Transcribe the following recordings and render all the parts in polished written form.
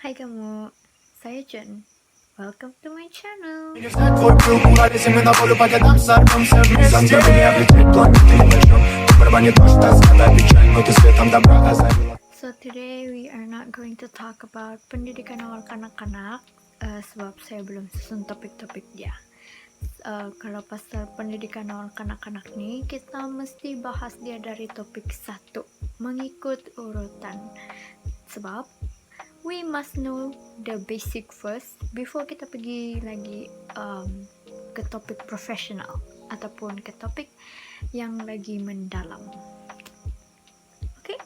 Hai kamu, saya Jen. Welcome to my channel. Твой пыл курались именно волю по годам с армом совместным. Забыли облететь планеты небольшом. Барабанит дождь, тоска, печаль, но ты светом добра озарила. So today we are not going to talk about pendidikan awal kanak-kanak sebab saya belum susun topik-topik dia. Kalau pasal pendidikan awal kanak-kanak nih, kita mesti bahas dia dari topik 1 mengikut urutan. Sebab we must know the basic first before kita pergi lagi ke topik profesional ataupun ke topik yang lagi mendalam. Oke?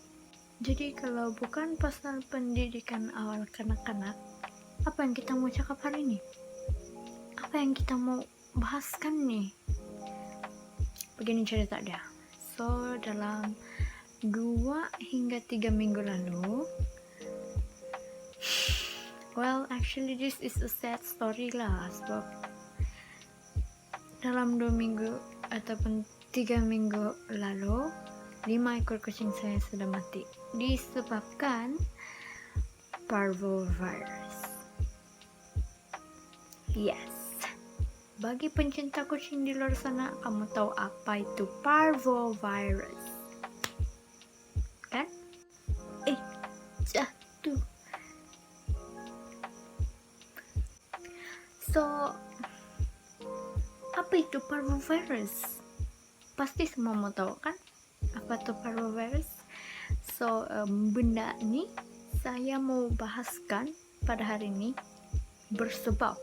Jadi kalau bukan pasal pendidikan awal kanak-kanak, apa yang kita mau cakap hari ini? Apa yang kita mau bahaskan nih? Begini cerita dia. So dalam 2 hingga 3 minggu lalu, well, actually this is a sad story lah, sebab dalam 2 minggu ataupun 3 minggu lalu 5 ekor kucing saya sudah mati disebabkan parvovirus. Yes, bagi pencinta kucing di luar sana, kamu tahu apa itu parvovirus kan? Jatuh. So, apa itu parvovirus? Pasti semua mau tahu kan? Apa itu parvovirus? So, benda ini saya mau bahaskan pada hari ini bersebab.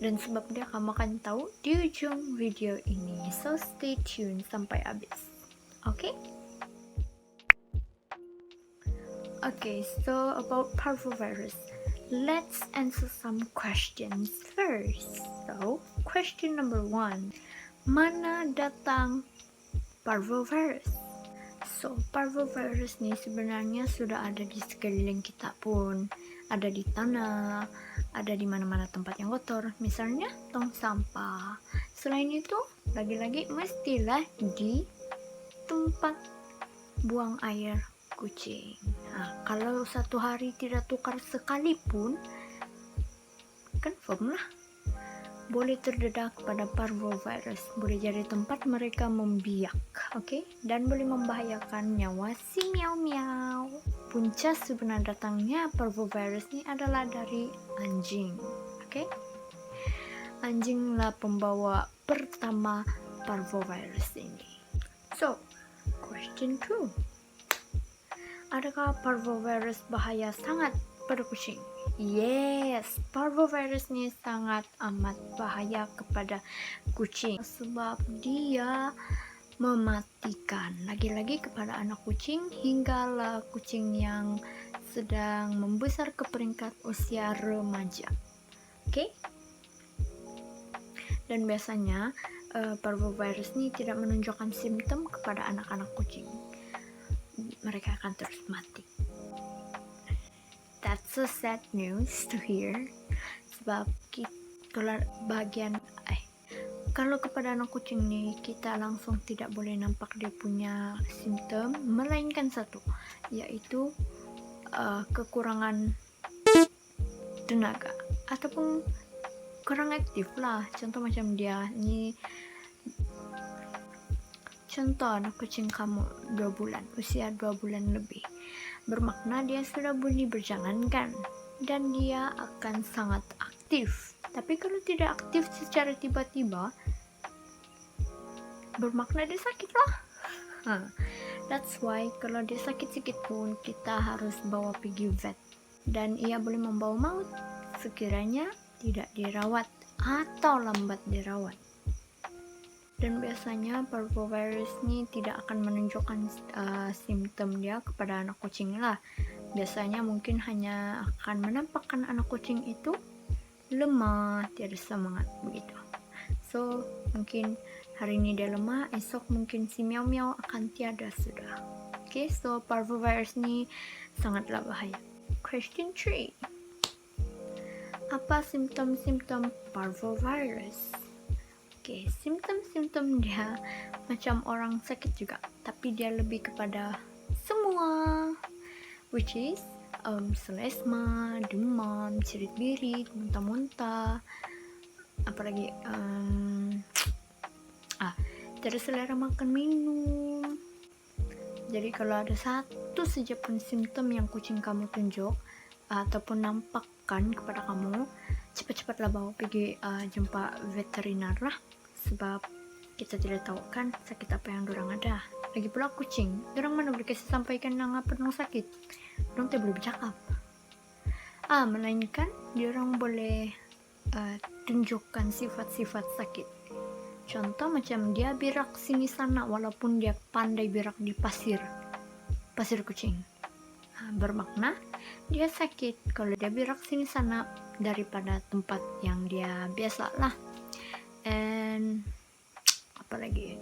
Dan sebab dia kamu akan tahu di ujung video ini. So, stay tune sampai habis. Oke? Okay, so about parvovirus. Let's answer some questions first. So, question number 1. Mana datang parvovirus? So, parvovirus nih sebenarnya sudah ada di sekeliling kita pun. Ada di tanah, ada di mana-mana tempat yang kotor. Misalnya, tong sampah. Selain itu, lagi-lagi mestilah di tempat buang air kucing. Nah, kalau 1 hari tidak tukar sekalipun, confirm lah, boleh terdedah pada parvovirus. Boleh jadi tempat mereka membiak, oke? Dan boleh membahayakan nyawa si miau-miau. Punca sebenar datangnya parvovirus ini adalah dari anjing, oke? Anjinglah pembawa pertama parvovirus ini. So, question 2. Adakah parvovirus bahaya sangat pada kucing? Yes, parvovirus ini sangat amat bahaya kepada kucing sebab dia mematikan, lagi-lagi kepada anak kucing hinggalah kucing yang sedang membesar ke peringkat usia remaja. Oke? Dan biasanya parvovirus ini tidak menunjukkan simptom kepada anak-anak kucing. Mereka akan terus mati. That's a sad news to hear. Sebab kalau kepada anak kucing nih, kita langsung tidak boleh nampak dia punya simptom, melainkan satu, yaitu kekurangan tenaga ataupun kurang aktif lah. Contoh macam dia ini, contoh anak kucing kamu 2 bulan, usia 2 bulan lebih, bermakna dia sudah boleh berjalan kan, dan dia akan sangat aktif. Tapi kalau tidak aktif secara tiba-tiba, bermakna dia sakit lah. That's why kalau dia sakit sedikit pun kita harus bawa pergi vet, dan ia boleh membawa maut sekiranya tidak dirawat atau lambat dirawat. Dan biasanya parvovirus ini tidak akan menunjukkan simptom dia kepada anak kucing lah. Biasanya mungkin hanya akan menampakkan anak kucing itu lemah, tiada semangat begitu. So, mungkin hari ini dia lemah, esok mungkin si miau-miau akan tiada sudah. Okay, so parvovirus ini sangatlah bahaya. Question 3. Apa simptom-simptom parvovirus? Oke, simptom-simptom dia macam orang sakit juga, tapi dia lebih kepada semua, which is selesma, demam, cirit-birit, muntah-muntah, apalagi tidak selera makan minum. Jadi kalau ada satu saja pun simptom yang kucing kamu tunjuk ataupun nampakkan kepada kamu, cepat-cepatlah bawa pergi jumpa veterinar lah, sebab kita tidak tahu kan sakit apa yang dorang ada. Lagi pula kucing, dorang mana boleh kasih sampaikan nang apa dorang sakit, dorang tidak boleh bercakap. Melainkan dorang boleh tunjukkan sifat-sifat sakit. Contoh macam dia berak sini sana walaupun dia pandai berak di pasir kucing. Bermakna dia sakit kalau dia berak sini sana daripada tempat yang dia biasa lah. And apalagi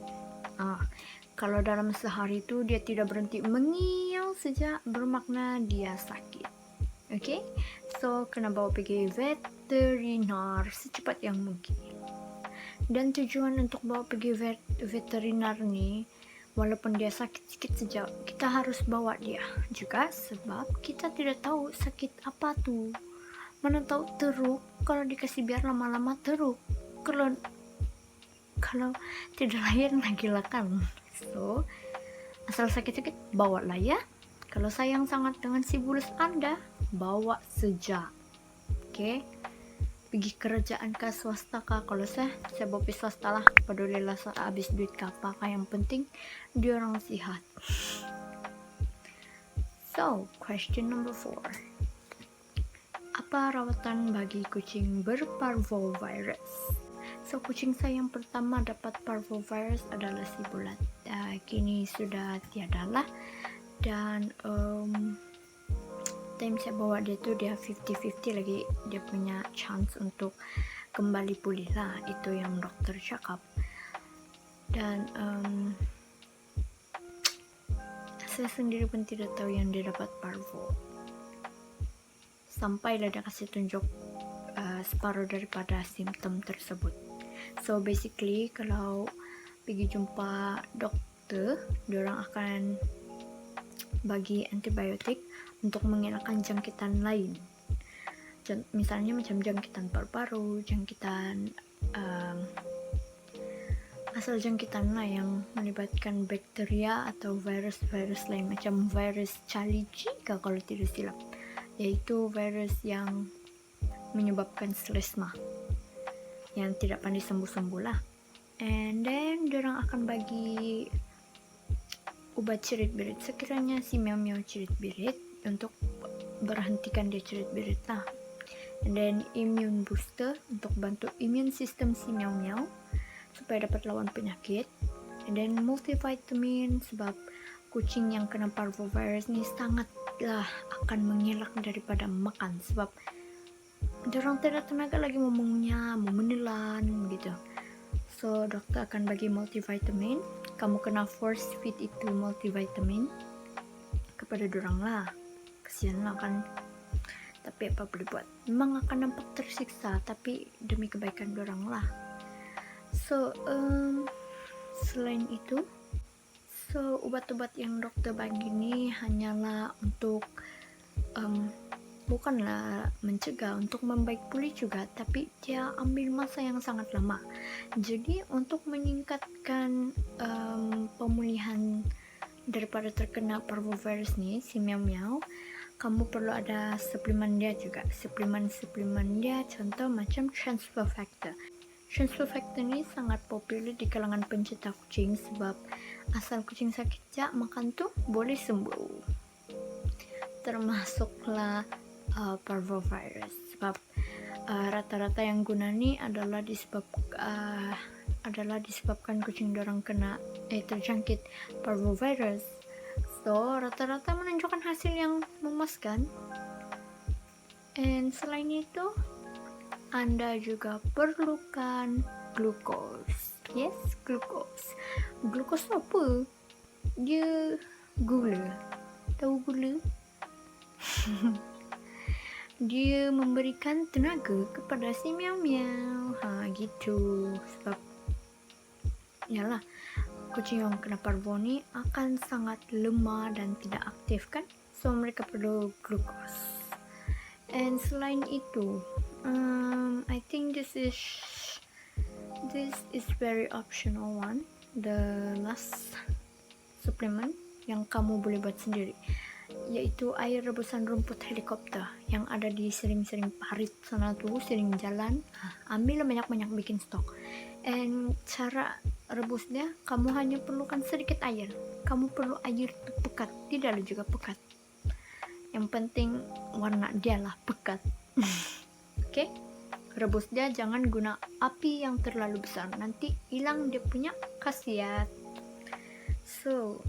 kalau dalam sehari itu dia tidak berhenti mengiau saja, bermakna dia sakit. Okay? So kena bawa pergi veterinar secepat yang mungkin. Dan tujuan untuk bawa pergi veterinar nih, walaupun dia sakit sedikit saja, kita harus bawa dia juga, sebab kita tidak tahu sakit apa tuh. Mana tahu teruk, kalau dikasih biar lama-lama teruk, kalau tidak lain lagi lah kan. So asal sakit-sakit bawa lah ya. Kalau sayang sangat dengan si bulus Anda, bawa saja. Okay? Pergi kerajaan kah, swasta kah? Kalau saya bawa pergi swasta lah, pedulilah habis duit kah apa kah, yang penting dia orang sihat. So question number 4, apa rawatan bagi kucing berparvovirus? So kucing saya yang pertama dapat parvovirus adalah si bulat. Kini sudah tiada lah, dan time saya bawa dia tuh dia 50-50 lagi, dia punya chance untuk kembali pulih lah, itu yang dokter cakap. Dan saya sendiri pun tidak tahu yang dia dapat parvo, sampailah dia kasih tunjuk separuh daripada simptom tersebut. So basically kalau pergi jumpa dokter, diorang akan bagi antibiotik untuk mengelakkan jangkitan lain. Misalnya macam jangkitan paru-paru, jangkitan asal jangkitan lah yang melibatkan bakteria atau virus-virus lain, macam virus Charlie-G kalau tidak silap, yaitu virus yang menyebabkan selesma yang tidak pandai sembuh-sembuh lah. And then diorang akan bagi obat cirit-birit sekiranya si miau-miau cirit-birit, untuk berhentikan dia cirit-birit lah. And then immune booster untuk bantu immune system si miau-miau supaya dapat lawan penyakit. And then multivitamin, sebab kucing yang kena parvovirus ni sangatlah akan mengelak daripada makan, sebab diorang tidak tenaga lagi ngomongnya, mau menelan gitu. So dokter akan bagi multivitamin, kamu kena force feed itu multivitamin kepada dorang lah, kesian lah kan, tapi apa boleh buat, memang akan nampak tersiksa tapi demi kebaikan dorang lah. So selain itu, so obat-obat yang dokter bagi ini hanyalah untuk bukanlah mencegah, untuk membaik pulih juga, tapi dia ambil masa yang sangat lama. Jadi untuk meningkatkan pemulihan daripada terkena parvovirus nih, si miau-miau, kamu perlu ada suplemen dia juga. Suplemen dia contoh macam transfer factor. Transfer factor ni sangat popular di kalangan pencinta kucing, sebab asal kucing sakit jak makan tuh boleh sembuh, termasuklah parvovirus. Sebab rata-rata yang guna ni adalah disebabkan kucing dorang kena terjangkit parvovirus. So rata-rata menunjukkan hasil yang memuaskan. And selain itu, Anda juga perlukan glukos. Yes, glukos. Glukos apa? Dia gula. Tahu gula? Dia memberikan tenaga kepada si miau-miau. Gitu. Sebab yalah, kucing yang kena parvo ni akan sangat lemah dan tidak aktif kan. So so mereka perlu glukos. And selain itu, I think this is very optional one, the last supplement yang kamu boleh buat sendiri, yaitu air rebusan rumput helikopter yang ada di sering-sering parit sana tuh, sering jalan. Ambil banyak-banyak, bikin stok. And cara rebusnya, kamu hanya perlukan sedikit air. Kamu perlu air pekat, tidak juga pekat. Yang penting warna dia lah pekat. Oke? Rebus dia, jangan guna api yang terlalu besar, nanti hilang dia punya khasiat. So,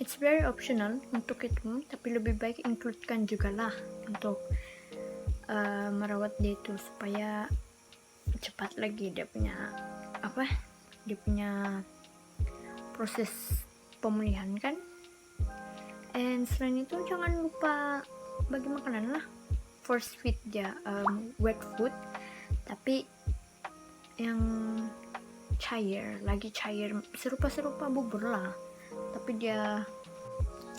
it's very optional untuk itu, tapi lebih baik includekan juga lah untuk merawat dia itu supaya cepat lagi dia punya proses pemulihan kan. And selain itu jangan lupa bagi makanan lah, first feed dia, wet food, tapi yang cair serupa bubur lah, tapi dia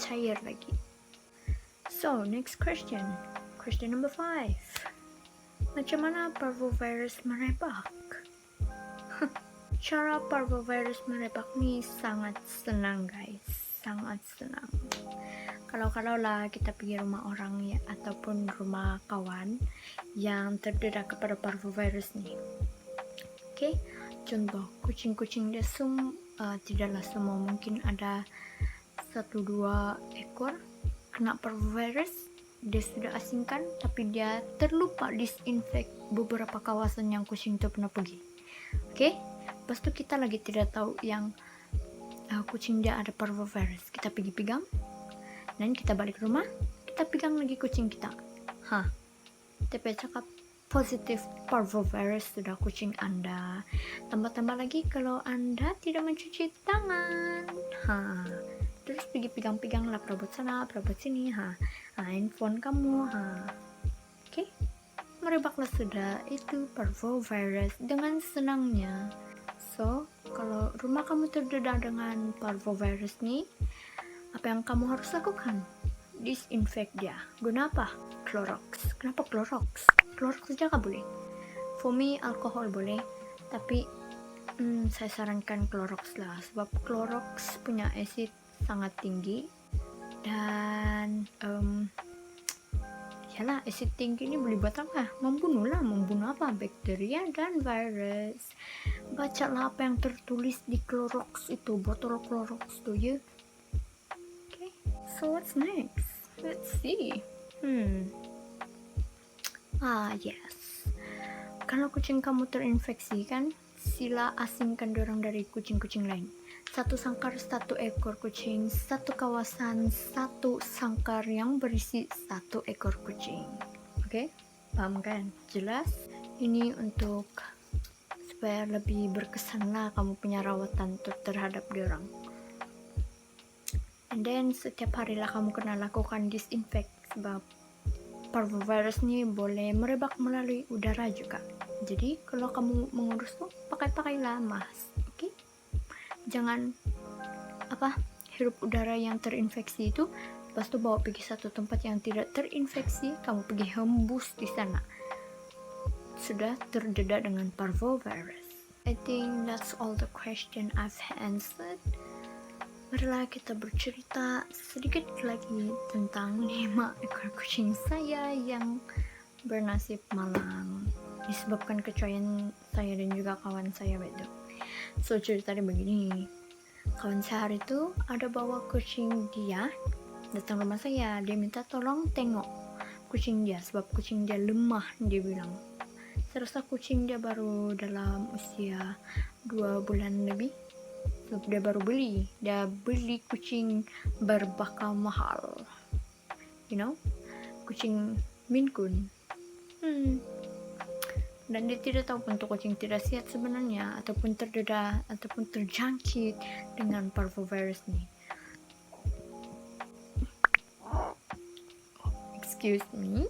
cair lagi. So next question number 5, macam mana parvovirus merebak? Cara parvovirus merebak nih sangat senang guys, sangat senang. Kalau lah kita pergi rumah orang ya, ataupun rumah kawan yang terdedah kepada parvovirus nih. Oke, contoh kucing-kucing dia tidaklah semua, mungkin ada 1-2 ekor kena parvovirus, dia sudah asingkan, tapi dia terlupa disinfect beberapa kawasan yang kucing itu pernah pergi. Oke, pas itu kita lagi tidak tahu yang kucing dia ada parvovirus, kita pergi pegang, dan kita balik rumah, kita pegang lagi kucing kita. Tapi cakap positif parvovirus sudah kucing Anda. Tambah-tambah lagi kalau Anda tidak mencuci tangan. Terus pergi pegang-pegang lah, perabot sana, perabot sini, handphone kamu, Oke? Merebaklah sudah itu parvovirus dengan senangnya. So, kalau rumah kamu terdedah dengan parvovirus nih, apa yang kamu harus lakukan? Disinfect dia. Guna apa? Clorox. Kenapa Clorox? Clorox saja nggak boleh. For me, alkohol boleh, tapi saya sarankan Clorox lah, sebab Clorox punya acid sangat tinggi, dan yalah, acid tinggi ini boleh buat apa? Membunuh apa? Bakteria dan virus. Bacalah apa yang tertulis di Clorox itu, botol Clorox tuh ya. So what's next? Let's see. Yes. Kalau kucing kamu terinfeksi kan, sila asingkan dorang dari kucing-kucing lain. Satu sangkar, 1 ekor kucing, satu kawasan, 1 sangkar yang berisi 1 ekor kucing. Oke? Paham kan? Jelas? Ini untuk supaya lebih berkesan lah kamu punya rawatan terhadap dorang. And then setiap hari lah kamu kena lakukan disinfect, sebab parvovirus ini boleh merebak melalui udara juga. Jadi kalau kamu mengurus tuh pakailah mask, oke? Jangan hirup udara yang terinfeksi itu, pas tuh bawa pergi satu tempat yang tidak terinfeksi, kamu pergi hembus di sana, sudah terdedah dengan parvovirus. I think that's all the question I've answered. Marilah kita bercerita sedikit lagi tentang 5 ekor kucing saya yang bernasib malang disebabkan kecoyan saya dan juga kawan saya itu. So ceritanya begini, kawan saya hari itu ada bawa kucing dia datang rumah saya, dia minta tolong tengok kucing dia sebab kucing dia lemah, dia bilang. Saya rasa kucing dia baru dalam usia 2 bulan lebih. Dia baru beli kucing berbaka mahal, kucing Maine Coon. Dan dia tidak tahu bentuk kucing tidak sehat sebenarnya, ataupun terdedah ataupun terjangkit dengan parvovirus nih. Excuse me.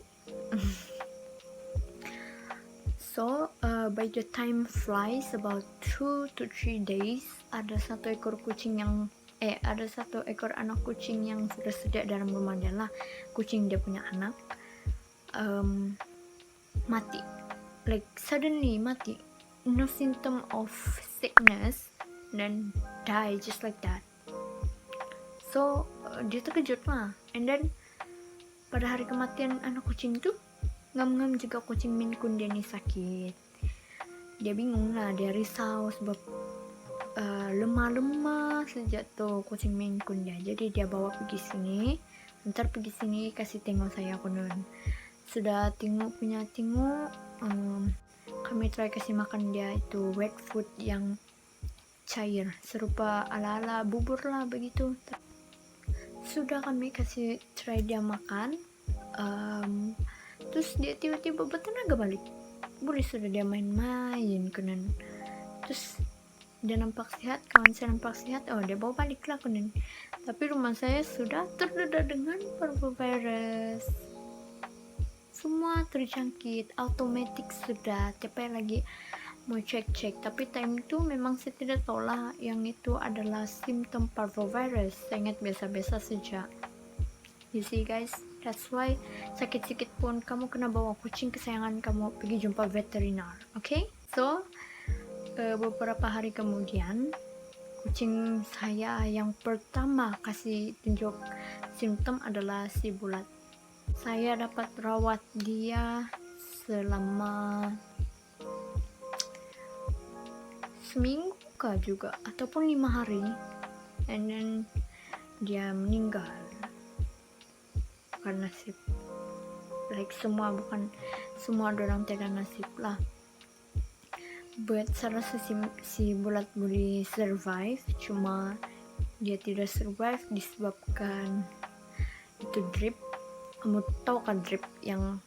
So by the time flies about 2 to 3 days, ada 1 ekor kucing yang ada satu ekor anak kucing yang sudah sejak dalam rumah dia lah. Kucing dia punya anak mati, like suddenly mati, no symptom of sickness, then die just like that. So dia terkejut lah, and then pada hari kematian anak kucing tuh ngam-ngam juga kucing Maine Coon dia nih sakit. Dia bingung lah, dia risau sebab lemah-lemah sejak tuh kucing Maine Coon dia. Jadi dia bawa pergi sini, ntar pergi sini kasih tengok saya konon. Sudah tengok kami try kasih makan dia itu wet food yang cair serupa ala-ala bubur lah begitu. Sudah kami kasih try dia makan, terus dia tiba-tiba bertenaga balik. Boleh sudah dia main-main konon. Terus dia nampak sehat, kawan saya nampak sehat, dia bawa balik lah konon. Tapi rumah saya sudah terdedah dengan parvovirus, semua terjangkit, automatic sudah. Tiap lagi mau cek-cek, tapi time itu memang saya tidak tahu lah yang itu adalah simptom parvovirus. Saya ingat biasa-biasa saja. You see guys, that's why sakit-sakit pun kamu kena bawa kucing kesayangan kamu pergi jumpa veterinar, okay? So beberapa hari kemudian kucing saya yang pertama kasih tunjuk simptom adalah si Bulat. Saya dapat rawat dia selama seminggu kah juga ataupun 5 hari, and then dia meninggal karena nasib, like bukan semua orang tidak nasib lah. Buat saya rasa si Bulat boleh survive, cuma dia tidak survive disebabkan itu drip. Kamu tahu kan drip yang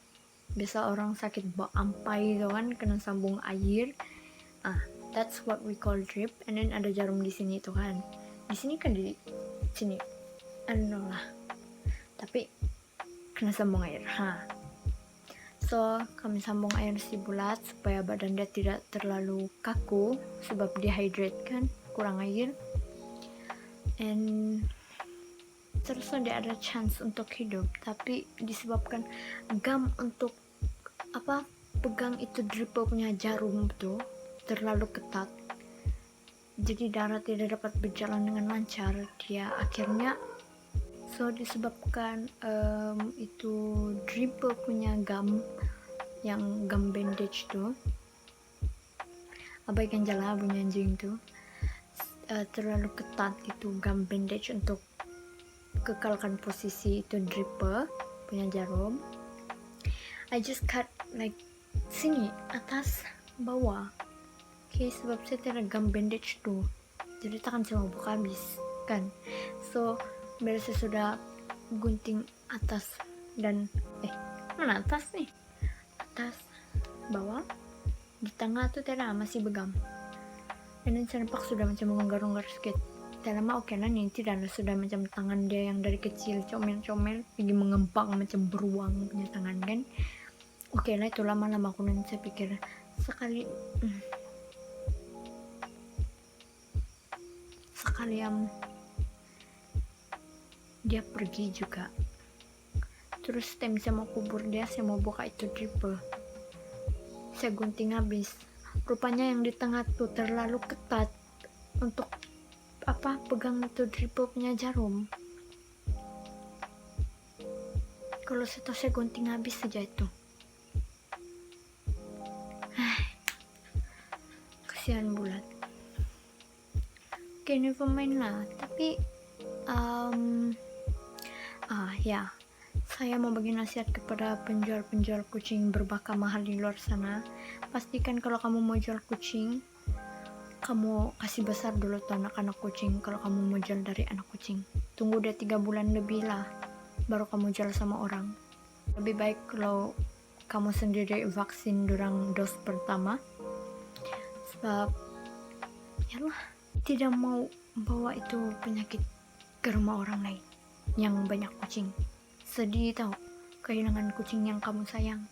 biasa orang sakit ampai itu kan, kena sambung air. That's what we call drip. And then ada jarum di sini tuh kan. Di sini kan di sini. I don't know lah. Tapi kena sambung air. So kami sambung air si Bulat supaya badan dia tidak terlalu kaku sebab dehydrate kan, kurang air. And terus dia ada chance untuk hidup, tapi disebabkan gam untuk pegang itu dripper punya jarum tuh terlalu ketat, jadi darah tidak dapat berjalan dengan lancar. Dia akhirnya disebabkan itu dripper punya gam, yang gam bandage tuh, abaikan jala bunyi anjing tuh, terlalu ketat itu gam bandage untuk kekalkan posisi itu dripper punya jarum. I just cut like sini atas bawah, sebab saya tidak gam bandage tuh, jadi takkan saya mau buka habis kan. So biar saya sudah gunting atas dan mana atas nih, atas bawah, di tengah tuh tidak masih begam, dan saya nampak sudah macam menggarung-garung sedikit. Tidak lama lah nih, tidak ada, sudah macam tangan dia yang dari kecil comel-comel pergi mengembang macam beruang punya tangan kan. Lah itu lama-lama aku saya pikir sekali dia pergi juga. Terus time saya mau kubur dia, saya mau buka itu dripper, saya gunting habis. Rupanya yang di tengah tuh terlalu ketat untuk pegang itu dripper punya jarum. Kalau saya gunting habis saja itu. Kasihan Bulat. Never mind lah. Tapi saya mau bagi nasihat kepada penjual-penjual kucing berbaka mahal di luar sana. Pastikan kalau kamu mau jual kucing, kamu kasih besar dulu tuh anak-anak kucing. Kalau kamu mau jual dari anak kucing, tunggu dia 3 bulan lebih lah baru kamu jual sama orang. Lebih baik kalau kamu sendiri vaksin dorang dos pertama, sebab tidak mau bawa itu penyakit ke rumah orang lain yang banyak kucing. Sedih tahu kehilangan kucing yang kamu sayang.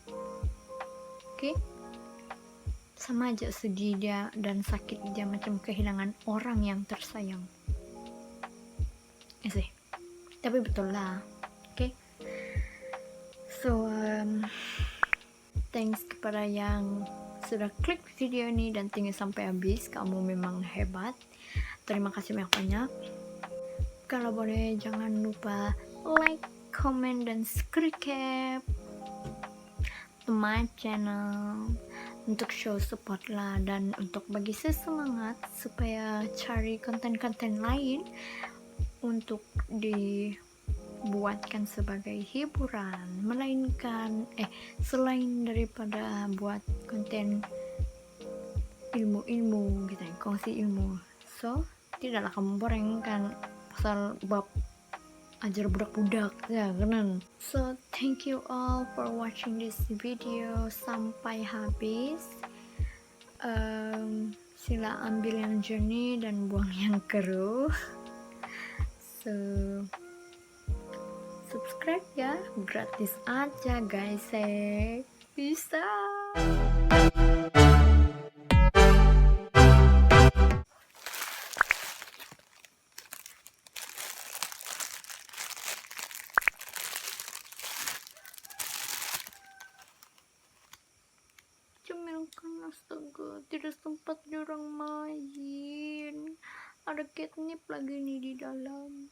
Sama aja sedih dia dan sakit dia macam kehilangan orang yang tersayang. sih, tapi betul lah. Oke. So thanks kepada yang sudah klik video ini dan tinggal sampai habis. Kamu memang hebat. Terima kasih banyak-banyak. Kalau boleh jangan lupa like, comment, dan subscribe to my channel untuk show support lah, dan untuk bagi saya semangat supaya cari konten-konten lain untuk dibuatkan sebagai hiburan, melainkan selain daripada buat konten ilmu-ilmu gitu ya, kongsi ilmu. So tidaklah kamu boring kan pasal bab ajar budak-budak ya kan. So thank you all for watching this video sampai habis. Sila ambil yang jernih dan buang yang keruh. So subscribe ya, gratis aja guys. Bisa. Cemilkan, astaga, tidak sempat diorang main. Ada catnip lagi nih di dalam.